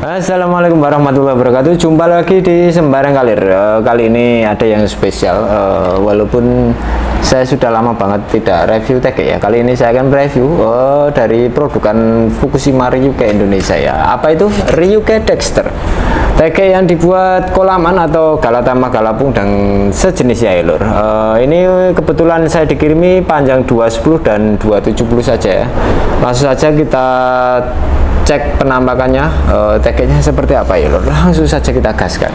Assalamualaikum warahmatullahi wabarakatuh. Jumpa lagi di Sembarang Kalir. Kali ini ada yang spesial. Walaupun saya sudah lama banget tidak review tag ya. Kali ini saya akan review dari produkan Fukushima Ryuke Indonesia ya. Apa itu? Ryuke Dexter. TG yang dibuat Kolaman atau Galatama Galapung dan sejenisnya ya lur. Ini kebetulan saya dikirimi panjang 210 dan 270 saja ya. Langsung saja kita cek penampakannya, TG-nya seperti apa ya lur. Langsung saja kita gaskan.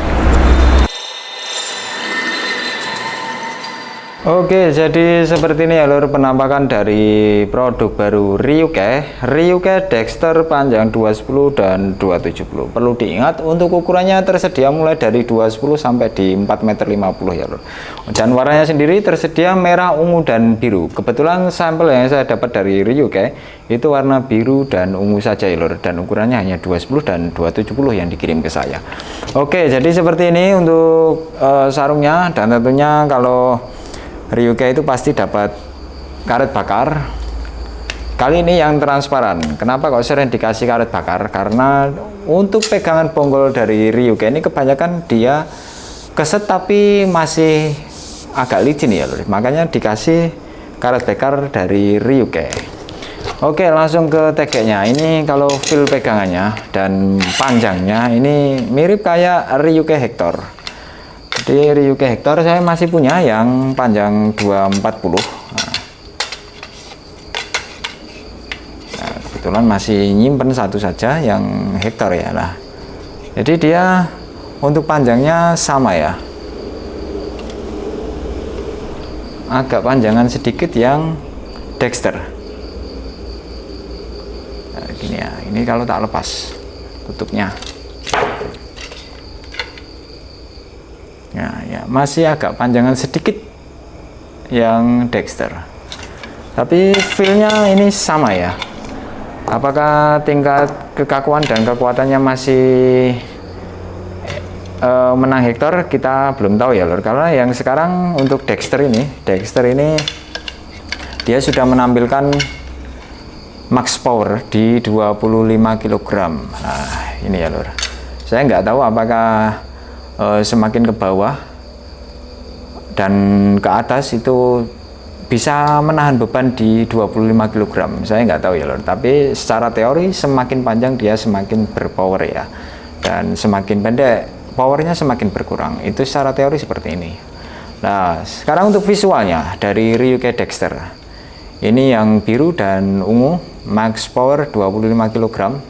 Oke, jadi seperti ini ya lur penampakan dari produk baru Ryuke Dexter panjang 210 dan 270. Perlu diingat untuk ukurannya tersedia mulai dari 210 sampai di 4,50 meter ya lur. Dan warnanya sendiri tersedia merah, ungu dan biru. Kebetulan sampel yang saya dapat dari Ryuke itu warna biru dan ungu saja ya lur, dan ukurannya hanya 210 dan 270 yang dikirim ke saya. Oke, jadi seperti ini untuk sarungnya, dan tentunya kalau Ryuke itu pasti dapat karet bakar. Kali ini yang transparan. Kenapa kok sering dikasih karet bakar? Karena untuk pegangan bonggol dari Ryuke ini kebanyakan dia keset tapi masih agak licin ya lur. Makanya dikasih karet bakar dari Ryuke. Oke, langsung ke TG-nya. Ini kalau feel pegangannya dan panjangnya ini mirip kayak Ryuke Hector. Di Ryuke Hector saya masih punya yang panjang 240. Nah, kebetulan masih nyimpen satu saja yang Hector ya lah. Jadi dia untuk panjangnya sama ya. Agak panjangan sedikit yang Dexter. Nah, gini ya. Ini kalau tak lepas tutupnya. Ya, masih agak panjangan sedikit yang Dexter, tapi feelnya ini sama ya. Apakah tingkat kekakuan dan kekuatannya masih menang Hector, kita belum tahu ya lor. Karena yang sekarang untuk Dexter ini dia sudah menampilkan max power di 25 kg. Nah ini ya lor, saya nggak tahu apakah semakin ke bawah dan ke atas itu bisa menahan beban di 25 kg. Saya nggak tahu ya lor, tapi secara teori semakin panjang dia semakin berpower ya, dan semakin pendek powernya semakin berkurang. Itu secara teori seperti ini. Nah sekarang untuk visualnya dari Ryuke Dexter ini yang biru dan ungu, max power 25 kg.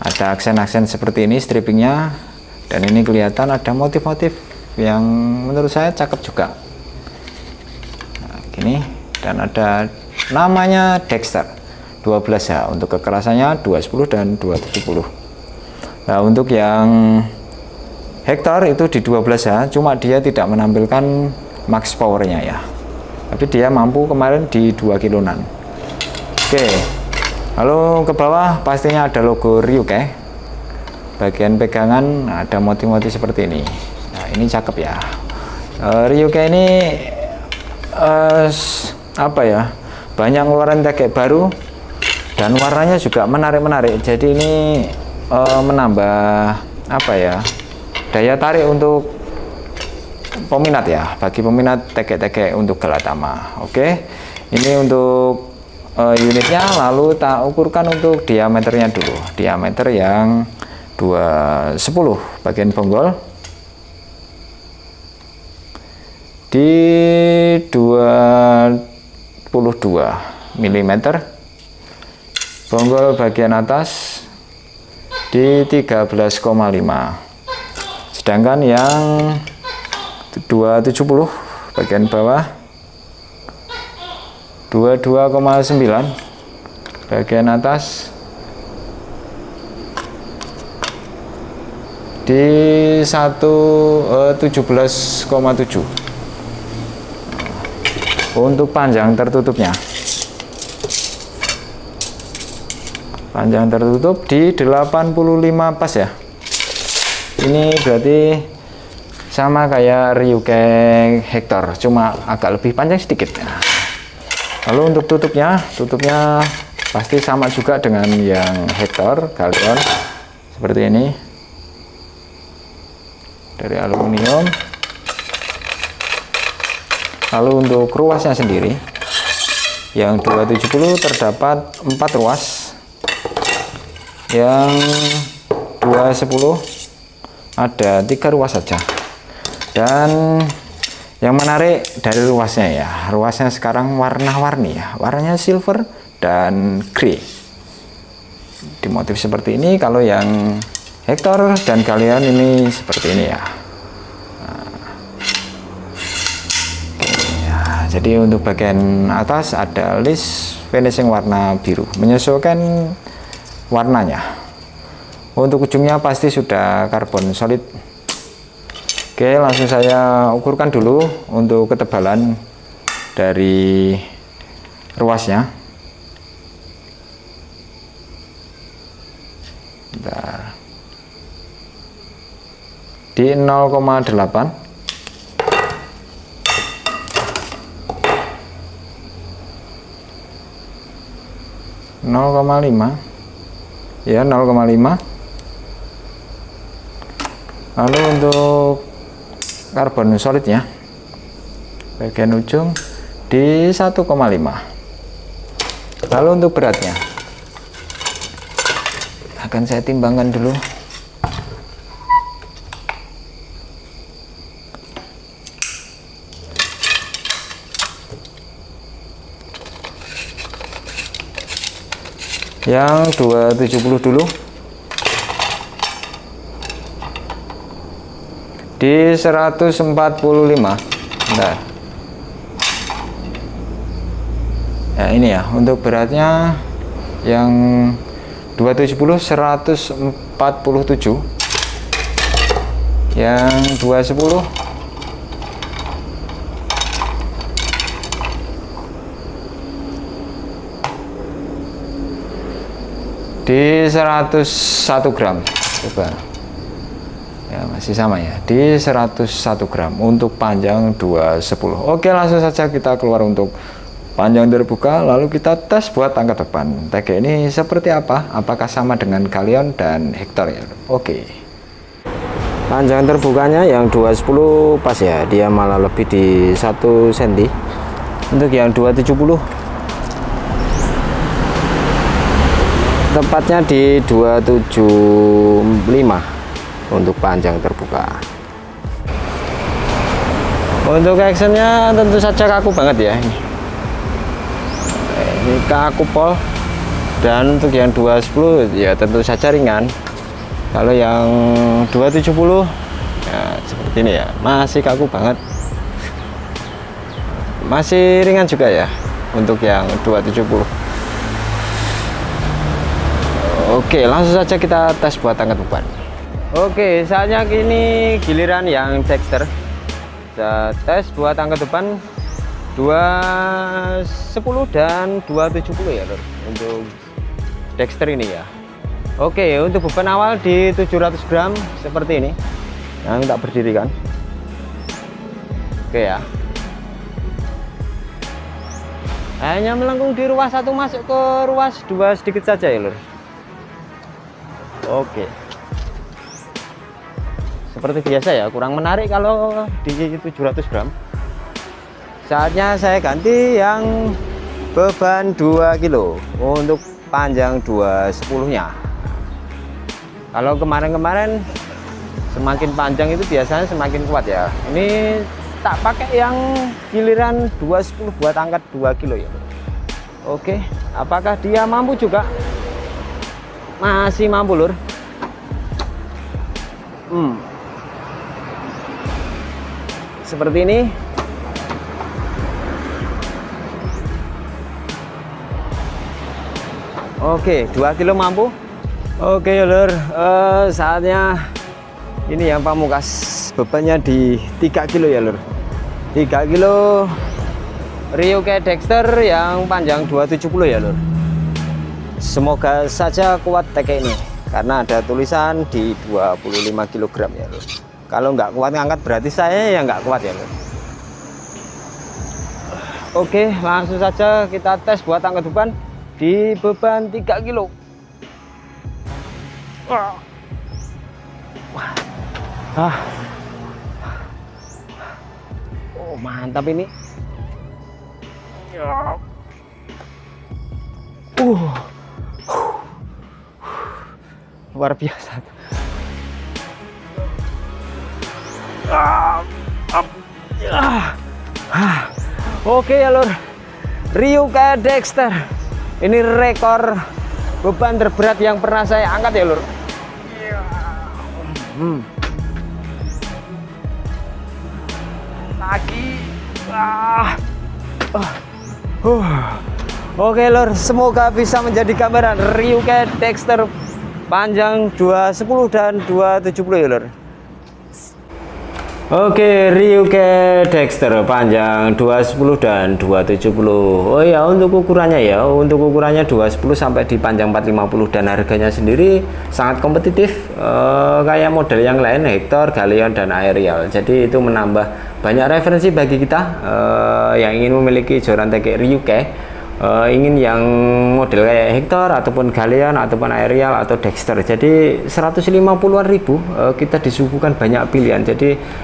Ada aksen-aksen seperti ini strippingnya. Dan ini kelihatan ada motif-motif yang menurut saya cakep juga. Nah, gini, dan ada namanya Dexter 12 ya. Untuk kekerasannya 210 dan 270. Nah, untuk yang Hector itu di 12 ya, cuma dia tidak menampilkan max powernya ya. Tapi dia mampu kemarin di 2 kilonan. Oke. Lalu ke bawah pastinya ada logo Ryuke. Bagian pegangan ada motif-motif seperti ini. Nah ini cakep ya. Ryuke ini apa ya, banyak ngeluarin TG baru dan warnanya juga menarik-menarik. Jadi ini menambah apa ya, daya tarik untuk peminat ya, bagi peminat TG untuk Galatama. Oke, ini untuk unitnya. Lalu tak ukurkan untuk diameternya dulu. Diameter yang 210 bagian bonggol di 22 mm, bonggol bagian atas di 13,5, sedangkan yang 270 bagian bawah 22,9, bagian atas di 17,7. Untuk panjang tertutupnya, panjang tertutup di 85 pas ya. Ini berarti sama kayak Ryuke Hector, cuma agak lebih panjang sedikit. Lalu untuk tutupnya pasti sama juga dengan yang Hector Galleon. seperti ini dari aluminium. Lalu untuk ruasnya sendiri yang 270 terdapat 4 ruas, yang 210 ada 3 ruas saja. Dan yang menarik dari ruasnya ya, ruasnya sekarang warna-warni ya, warnanya silver dan grey, dimotif seperti ini. Kalau yang Hector dan Galleon ini seperti ini ya. Jadi untuk bagian atas ada list finishing warna biru, menyesuaikan warnanya. Untuk ujungnya pasti sudah karbon solid. Oke, langsung saya ukurkan dulu untuk ketebalan dari ruasnya. Bentar. Di 0,8. 0,5 ya, 0,5. Lalu untuk karbon solidnya bagian ujung di 1,5. Lalu untuk beratnya akan saya timbangkan dulu. Yang 270 dulu di 145. Bentar. Ya ini ya, untuk beratnya yang 270 147, yang 210 di 101 gram. Coba ya, masih sama ya, di 101 gram untuk panjang 210. Oke, langsung saja kita keluar untuk panjang terbuka, lalu kita tes buat angka depan. TG ini seperti apa, apakah sama dengan Galleon dan Hector ya. Oke, panjang terbukanya yang 210 pas ya, dia malah lebih di 1 cm. Untuk yang 270 tepatnya di 275 untuk panjang terbuka. Untuk actionnya tentu saja kaku banget ya, ini kaku pol. Dan untuk yang 210 ya tentu saja ringan. Kalau yang 270 ya seperti ini ya, masih kaku banget, masih ringan juga ya untuk yang 270. Oke, langsung saja kita tes buat angkat beban. Oke, saatnya kini giliran yang Dexter. Kita tes buat angkat beban 210 dan 270 ya lor, untuk Dexter ini ya. Oke, untuk beban awal di 700 gram seperti ini. Yang tak berdiri kan. Oke ya. Hanya melengkung di ruas 1 masuk ke ruas 2 sedikit saja ya lor. Oke, seperti biasa ya, kurang menarik kalau di 700 gram. Saatnya saya ganti yang beban 2 kilo untuk panjang 210 nya. Kalau kemarin-kemarin semakin panjang itu biasanya semakin kuat ya. Ini tak pakai yang giliran 210 buat angkat 2 kilo ya. Oke, apakah dia mampu juga? Masih mampu lur. Seperti ini. Oke, 2 kilo mampu. Oke lur, saatnya ini yang pamungkas, bebannya di 3 kilo ya lur. 3 kilo Ryoke Dexter yang panjang 270 ya lur. Semoga saja kuat TK ini, karena ada tulisan di 25 kg ya lur. Kalau nggak kuat ngangkat berarti saya yang nggak kuat ya lur. Oke, langsung saja kita tes buat angkat beban di beban 3 kilo. Ah. Oh, mantap ini. Luar biasa. Oke ya lur, Ryuke Dexter ini rekor beban terberat yang pernah saya angkat ya lur. Lagi. Oke lur, semoga bisa menjadi gambaran Ryuke Dexter panjang 210 dan 270 ya lur. Oke, Ryuke Dexter panjang 210 dan 270. Oh ya, untuk ukurannya 210 sampai di panjang 450 dan harganya sendiri sangat kompetitif, kayak model yang lain Hector, Galleon dan Aerial. Jadi itu menambah banyak referensi bagi kita yang ingin memiliki joran tekek Ryuke, ingin yang model kayak Hector ataupun Galleon ataupun Aerial atau Dexter. Jadi 150-an ribu kita disuguhkan banyak pilihan. Jadi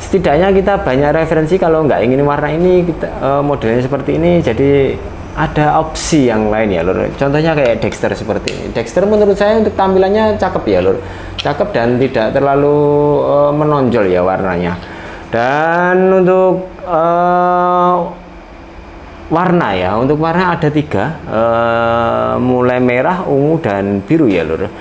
setidaknya kita banyak referensi. Kalau nggak ingin warna ini, kita modelnya seperti ini, jadi ada opsi yang lain ya lur. Contohnya kayak Dexter seperti ini. Dexter menurut saya untuk tampilannya cakep ya lur, cakep dan tidak terlalu menonjol ya warnanya. Dan untuk warna ya, untuk warna ada 3, mulai merah, ungu dan biru ya lur.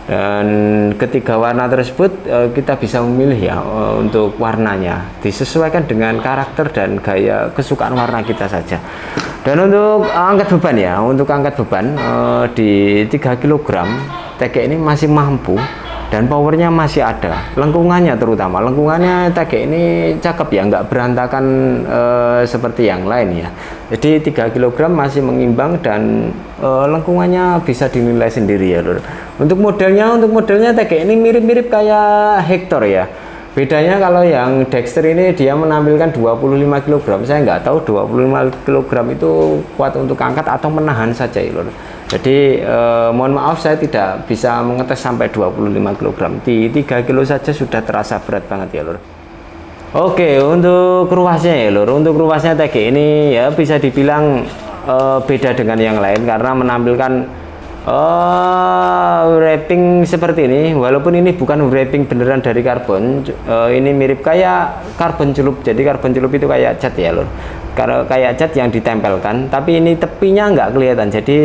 Dan ketiga warna tersebut kita bisa memilih ya untuk warnanya, disesuaikan dengan karakter dan gaya kesukaan warna kita saja. Dan untuk angkat beban ya, untuk angkat beban di 3 kg tekek ini masih mampu dan powernya masih ada, lengkungannya terutama lengkungannya tekek ini cakep ya, nggak berantakan seperti yang lain ya. Jadi 3 kg masih mengimbang dan lengkungannya bisa dinilai sendiri ya lur. Untuk modelnya tekek ini mirip-mirip kayak Hector ya. Bedanya kalau yang Dexter ini dia menampilkan 25 kg. Saya nggak tahu 25 kg itu kuat untuk angkat atau menahan saja ya lur. Jadi mohon maaf saya tidak bisa mengetes sampai 25 kg. Di 3 kg saja sudah terasa berat banget ya lur. Oke, untuk ruasnya ya lur. Untuk ruasnya TG ini ya bisa dibilang beda dengan yang lain karena menampilkan wrapping seperti ini. Walaupun ini bukan wrapping beneran dari karbon, ini mirip kayak karbon celup. Jadi karbon celup itu kayak cat ya lur, kayak cat yang ditempelkan, tapi ini tepinya nggak kelihatan, jadi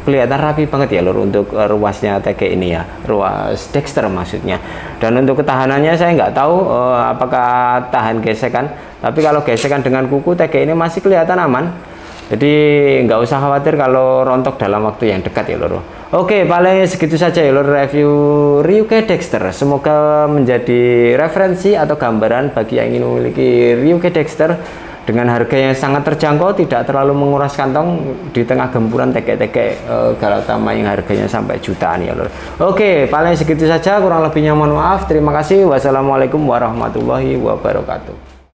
kelihatan rapi banget ya lur untuk ruasnya TG ini ya, ruas Dexter maksudnya. Dan untuk ketahanannya saya nggak tahu apakah tahan gesekan, tapi kalau gesekan dengan kuku TG ini masih kelihatan aman. Jadi nggak usah khawatir kalau rontok dalam waktu yang dekat ya lur. Oke, paling segitu saja ya lur review Ryuke Dexter. Semoga menjadi referensi atau gambaran bagi yang ingin memiliki Ryuke Dexter dengan harga yang sangat terjangkau, tidak terlalu menguras kantong di tengah gempuran tekek-tekek Galatama yang harganya sampai jutaan ya lur. Oke, paling segitu saja, kurang lebihnya mohon maaf. Terima kasih. Wassalamualaikum warahmatullahi wabarakatuh.